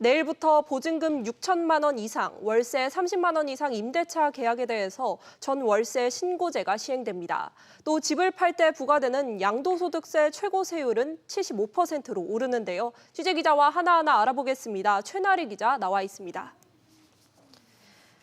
내일부터 보증금 6천만 원 이상, 월세 30만 원 이상 임대차 계약에 대해서 전 월세 신고제가 시행됩니다. 또 집을 팔 때 부과되는 양도소득세 최고 세율은 75%로 오르는데요. 취재기자와 하나하나 알아보겠습니다. 최나리 기자 나와 있습니다.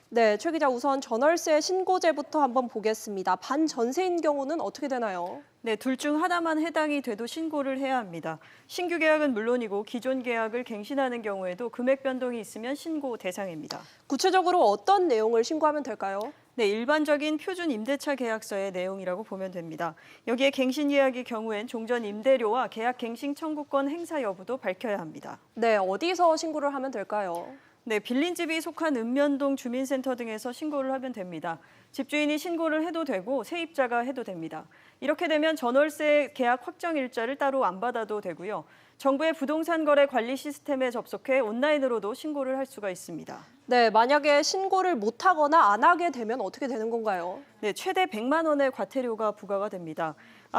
네, 최 기자 우선 전월세 신고제부터 한번 보겠습니다. 반전세인 경우는 어떻게 되나요? 네, 둘 중 하나만 해당이 돼도 신고를 해야 합니다. 신규 계약은 물론이고 기존 계약을 갱신하는 경우에도 금액 변동이 있으면 신고 대상입니다. 구체적으로 어떤 내용을 신고하면 될까요? 네, 일반적인 표준 임대차 계약서의 내용이라고 보면 됩니다. 여기에 갱신 계약의 경우엔 종전 임대료와 계약 갱신 청구권 행사 여부도 밝혀야 합니다. 네, 어디서 신고를 하면 될까요? 네, 빌린 집이 속한 읍면동 주민센터 등에서 신고를 하면 됩니다. 집주인이 신고를 해도 되고 세입자가 해도 됩니다. 이렇게 되면 전월세 계약 확정 일자를 따로 안 받아도 되고요. 정부의 부동산 거래 관리 시스템에 접속해 온라인으로도 신고를 할 수가 있습니다. 네, 만약에 신고를 못하거나 안 하게 되면 어떻게 되는 건가요? 네, 최대 100만 원의 과태료가 부과가 됩니다.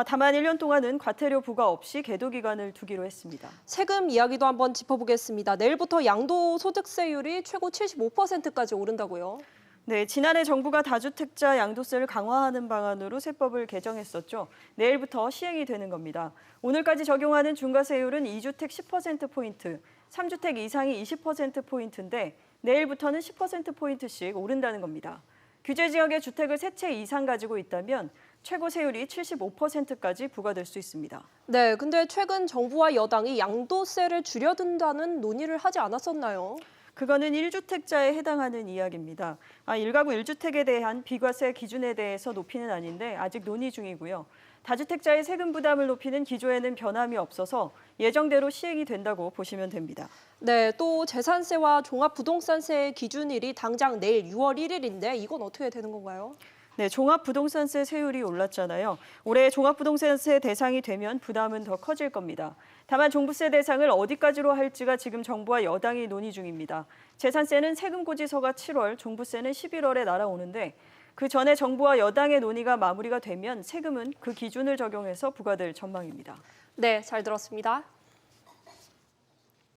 다만 1년 동안은 과태료 부과 없이 계도 기간을 두기로 했습니다. 세금 이야기도 한번 짚어보겠습니다. 내일부터 양도소득세율이 최고 75%까지 오른다고요? 네, 지난해 정부가 다주택자 양도세를 강화하는 방안으로 세법을 개정했었죠. 내일부터 시행이 되는 겁니다. 오늘까지 적용하는 중과세율은 2주택 10%포인트, 3주택 이상이 20%포인트인데 내일부터는 10%포인트씩 오른다는 겁니다. 규제 지역의 주택을 3채 이상 가지고 있다면 최고 세율이 75%까지 부과될 수 있습니다. 네, 근데 최근 정부와 여당이 양도세를 줄여든다는 논의를 하지 않았었나요? 그거는 1주택자에 해당하는 이야기입니다. 1가구 1주택에 대한 비과세 기준에 대해서 높이는 아닌데 아직 논의 중이고요. 다주택자의 세금 부담을 높이는 기조에는 변함이 없어서 예정대로 시행이 된다고 보시면 됩니다. 네, 또 재산세와 종합부동산세 기준일이 당장 내일 6월 1일인데 이건 어떻게 되는 건가요? 네, 종합부동산세 세율이 올랐잖아요. 올해 종합부동산세 대상이 되면 부담은 더 커질 겁니다. 다만 종부세 대상을 어디까지로 할지가 지금 정부와 여당이 논의 중입니다. 재산세는 세금 고지서가 7월, 종부세는 11월에 날아오는데 그 전에 정부와 여당의 논의가 마무리가 되면 세금은 그 기준을 적용해서 부과될 전망입니다. 네, 잘 들었습니다.